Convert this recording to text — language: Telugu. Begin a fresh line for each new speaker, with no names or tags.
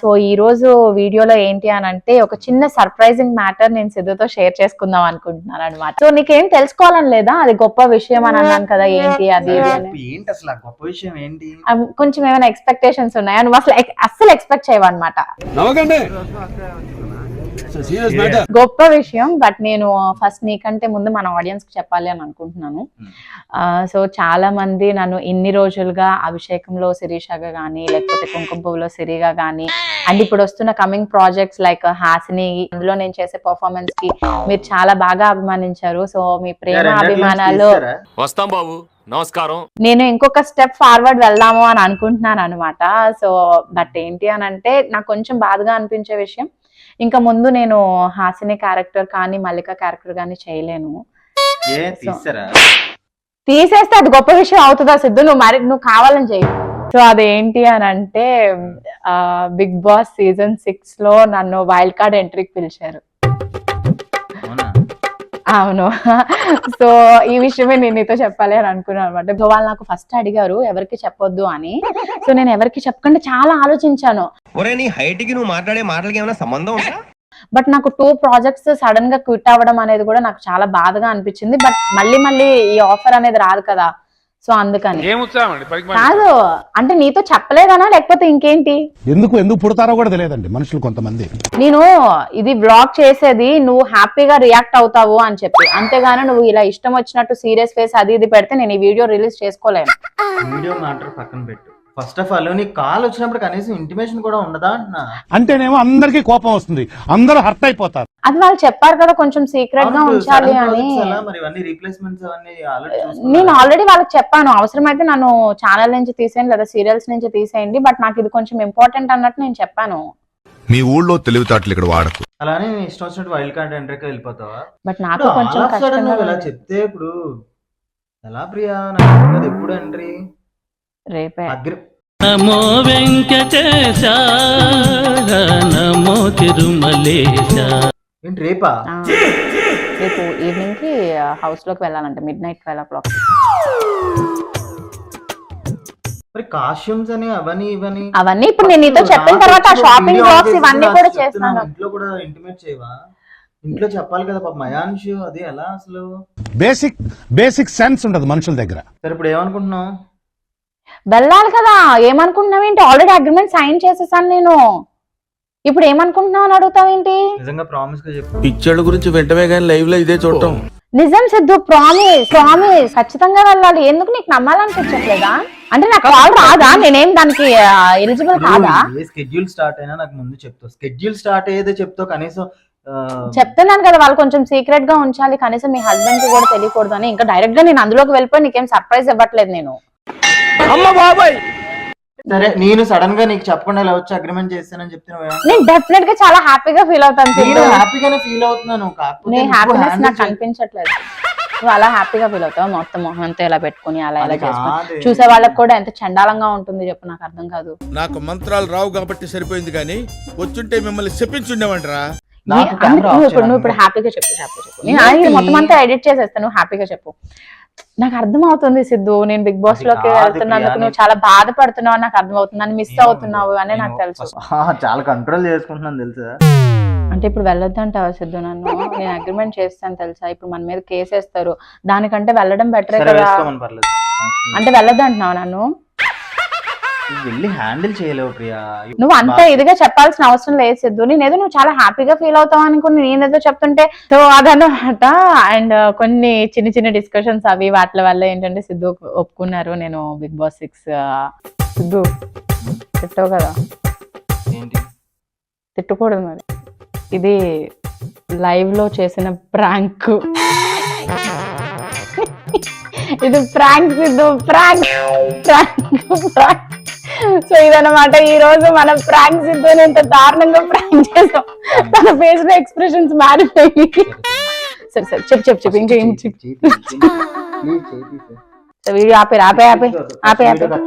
సో ఈ రోజు వీడియోలో ఏంటి అని అంటే ఒక చిన్న సర్ప్రైజింగ్ మ్యాటర్ నేను సిద్ధుతో షేర్ చేసుకుందాం అనుకుంటున్నాను అనమాట. సో నీకేం తెలుసుకోవాలని లేదా, అది గొప్ప విషయం అని అన్నాను కదా, ఏంటి అది
ఏంటి అసలు గొప్ప విషయం ఏంటి?
కొంచెం ఏమైనా ఎక్స్పెక్టేషన్స్ ఉన్నాయా? నువ్వు అసలు ఎక్స్పెక్ట్ చేయవన్నమాట. గొప్ప విషయం, బట్ నేను ఫస్ట్ నీకంటే ముందు మన ఆడియన్స్ కి చెప్పాలి అని అనుకుంటున్నాను. సో చాలా మంది నన్ను ఇన్ని రోజులుగా అభిషేకంలో శిరీషగా గానీ, లేకపోతే కుంకుమ పువ్వులో సిరిగా గానీ, అండ్ ఇప్పుడు వస్తున్న కమింగ్ ప్రాజెక్ట్స్ లైక్ హాసిని, అందులో నేను చేసే పర్ఫార్మెన్స్ కి మీరు చాలా బాగా అభిమానించారు. సో మీ ప్రేమ అభిమానాలు
వస్తాం బాబు, నమస్కారం.
నేను ఇంకొక స్టెప్ ఫార్వర్డ్ వెళ్దాము అని అనుకుంటున్నాను అనమాట. సో బట్ ఏంటి అని అంటే నాకు కొంచెం బాధగా అనిపించే విషయం, ఇంకా ముందు నేను హాసిని క్యారెక్టర్ కానీ మల్లిక క్యారెక్టర్ కానీ చేయలేను. తీసేస్తే అది గొప్ప విషయం అవుతుందా సిద్ధు? నువ్వు కావాలని చెయ్యి. సో అదేంటి అని అంటే బిగ్ బాస్ సీజన్ 6 లో నన్ను వైల్డ్ కార్డ్ ఎంట్రీకి పిలిచారు. అవును. సో ఈ విషయమే నేను నీతో చెప్పాలి అని అనుకున్నాను అనమాట. సో వాళ్ళు నాకు ఫస్ట్ అడిగారు ఎవరికి చెప్పొద్దు అని. సో నేను ఎవరికి చెప్పకుండా చాలా ఆలోచించాను. బట్ నాకు 2 ప్రాజెక్ట్స్ సడన్ గా క్విట్ అవ్వడం అనేది కూడా నాకు చాలా బాధగా అనిపించింది. బట్ మళ్ళీ ఈ ఆఫర్ అనేది రాదు కదా, సో అందుకని కాదు అంటే నీతో చెప్పలేదనా లేకపోతే ఇంకేంటి,
ఎందుకు పుడతారో కూడా తెలియదండి మనుషులు కొంతమంది.
నేను ఇది వ్లాగ్ చేసేది నువ్వు హ్యాపీగా రియాక్ట్ అవుతావు అని చెప్పి, అంతేగాని నువ్వు ఇలా ఇష్టం వచ్చినట్టు సీరియస్ ఫేస్ అది ఇది పెడితే నేను ఈ వీడియో రిలీజ్ చేసుకోలేను.
వీడియో మ్యాటర్ పక్కన పెట్టు. ఫస్ట్ ఆఫ్ ఆల్ నీకు కాల్ వచ్చినప్పుడు కనీసం ఇంటిమేషన్ కూడా ఉండదా అంటున్నా.
అంటేనేమో అందరికి కోపం వస్తుంది, అందరూ హర్ట్ అయిపోతారు.
అది వాళ్ళు చెప్పారు కదా కొంచెం సీక్రెట్ గా ఉంచాలి అని. నేను ఆల్రెడీ వాళ్ళకి చెప్పాను, అవసరమైతే నన్ను ఛానల్ నుంచి తీసేయండి లేదా సీరియల్స్ నుంచి తీసేయండి, బట్ నాకు ఇది కొంచెం ఇంపార్టెంట్ అన్నట్టు నేను చెప్పాను.
మీ ఊళ్ళో తెలివితేటలు ఇక్కడ వాడకు.
అలానే ఇష్టం వచ్చినట్టు వైల్డ్ కార్డ్ ఎంట్రీకి వెళ్ళిపోతావా?
బట్ నాకు కొంచెం కష్టంగా
ఇలా చెప్తే ఇప్పుడు ఎలా ప్రియా? నాకు ఎప్పుడు ఎంట్రీ?
రేపే.
నమో వెంకటేశ నమో తిరుమలేశ.
ఏంటి రేపా?
రేపు ఈవినింగ్ కి హౌస్ లోకి వెళ్ళాలంటే midnight 12 o'clock.
మరి కాస్ట్యూమ్స్ అని అవన్నీ
ఇప్పుడు నేను నీతో చెప్పిన తర్వాత షాపింగ్ బ్లాగ్స్ ఇవన్నీ కూడా చేస్తాను.
ఇంట్లో కూడా ఇంటిమేట్ చేయవా? ఇంట్లో చెప్పాలి కదా పాప మయాన్షు, అది ఎలా అసలు
బేసిక్ సెన్స్ ఉంటది మనుషుల దగ్గర.
సరే ఇప్పుడు ఏమనుకుంటున్నావు?
వెళ్ళాలి కదా. ఏమనుకుంటున్నావు ఏంటి? ఆల్రెడీ అగ్రిమెంట్ సైన్ చేసేసాను నేను. ఇప్పుడు ఏమనుకుంటున్నావు అని అడుగుతావేంటి?
నిజంగా ప్రామిస్ గా చెప్పు.
పిక్చర్ల గురించి వెంటనే కానీ లైవ్ లో ఇదే చూడటం
నిజం సిద్ధు, ప్రామిస్ ఖచ్చితంగా వెళ్ళాలి. ఎందుకు నీకు నమ్మాలనిపించట్లేదా? అంటే నాకు కాల్ రాదా? నేనేం దానికి ఎలిజిబుల్ కాదా?
స్కెడ్యూల్ స్టార్ట్ అయినా నాకు ముందు చెప్తావు. స్కెడ్యూల్ స్టార్ట్ అయ్యేదే చెప్తావు. కనీసం
చెప్తున్నాను కదా, వాళ్ళు కొంచెం సీక్రెట్ గా ఉంచాలి, కనీసం మీ హస్బెండ్ కి కూడా తెలియకూడదు అని. ఇంకా డైరెక్ట్ గా నేను అందులోకి వెళ్ళిపోయి నీకేం సర్ప్రైజ్ ఇవ్వట్లేదు నేను.
సరే నేను సడన్ గా నీకు చెప్పకుండా ఇలా వచ్చి అగ్రిమెంట్ చేస్తానని చెప్తున్నా.
నేను డెఫినెట్ గా చాలా హ్యాపీగా ఫీల్ అవుతాను.
నేను హ్యాపీగానే ఫీల్ అవుతున్నాను.
నీ హ్యాపీనెస్ నాకు కనిపించట్లేదు. నువ్వు అలా హ్యాపీగా ఫీల్ అవుతావు మొత్తం మొహం అంతా ఇలా పెట్టుకుని అలా ఇలా చేసుకుని. చూసే వాళ్ళకి కూడా ఎంత చండాలంగా ఉంటుంది చెప్పు, నాకు అర్థం కాదు.
నాకు మంత్రాలు రావు కాబట్టి సరిపోయింది, కానీ వచ్చుంటే మిమ్మల్ని చెప్పించుండేవంటరా.
నువ్వు ఇప్పుడు హ్యాపీగా చెప్పు. నేను మొత్తం అంతా ఎడిట్ చేసేస్తాను, నువ్వు హ్యాపీగా చెప్పు. నాకు అర్థం అవుతుంది సిద్ధు, నేను బిగ్ బాస్ లోకి వెళ్తున్నందుకు నువ్వు చాలా బాధపడుతున్నావు, నాకు అర్థం అవుతుంది, నన్ను మిస్ అవుతున్నావు అని నాకు తెలుసు.
చాలా కంట్రోల్ చేసుకుంటున్నాను తెలుసా.
అంటే ఇప్పుడు వెళ్ళొద్దంటావా సిద్ధు? నన్ను నేను అగ్రిమెంట్ చేస్తాను తెలుసా, ఇప్పుడు మన మీద కేసు వేస్తారు, దానికంటే వెళ్ళడం బెటరే కదా. అంటే వెళ్ళొద్దంటున్నావు నన్ను?
వెళ్ళి హ్యాండిల్ చేయలేవు ప్రియా.
నువ్వు అంత ఇదిగా చెప్పాల్సిన అవసరం లేదు సిద్ధు. నేనేదో నువ్వు చాలా హ్యాపీగా ఫీల్ అవుతావు అనుకుని నేనేదో చెప్తుంటే సో అదనమాట. అండ్ కొన్ని చిన్న డిస్కషన్స్ అవి వాటి వల్ల ఏంటంటే సిద్ధు ఒప్పుకున్నారు నేను బిగ్ బాస్ 6. సిద్ధు తిట్టావు కదా, తిట్టకూడదు మరి. ఇది లైవ్ లో చేసిన ప్రాంక్. ఇది ప్రాంక్ సిద్ధు, ప్రాంక్. సో ఇదన్నమాట ఈ రోజు మన ప్రాంక్ సిద్ధు. ఎంత దారుణంగా ప్రాంక్ చేసాం, తన ఫేస్ లో ఎక్స్ప్రెషన్స్ మారిపోయి. సరే చెప్పు ఇంకేం చెప్పు. వీడియో ఆపే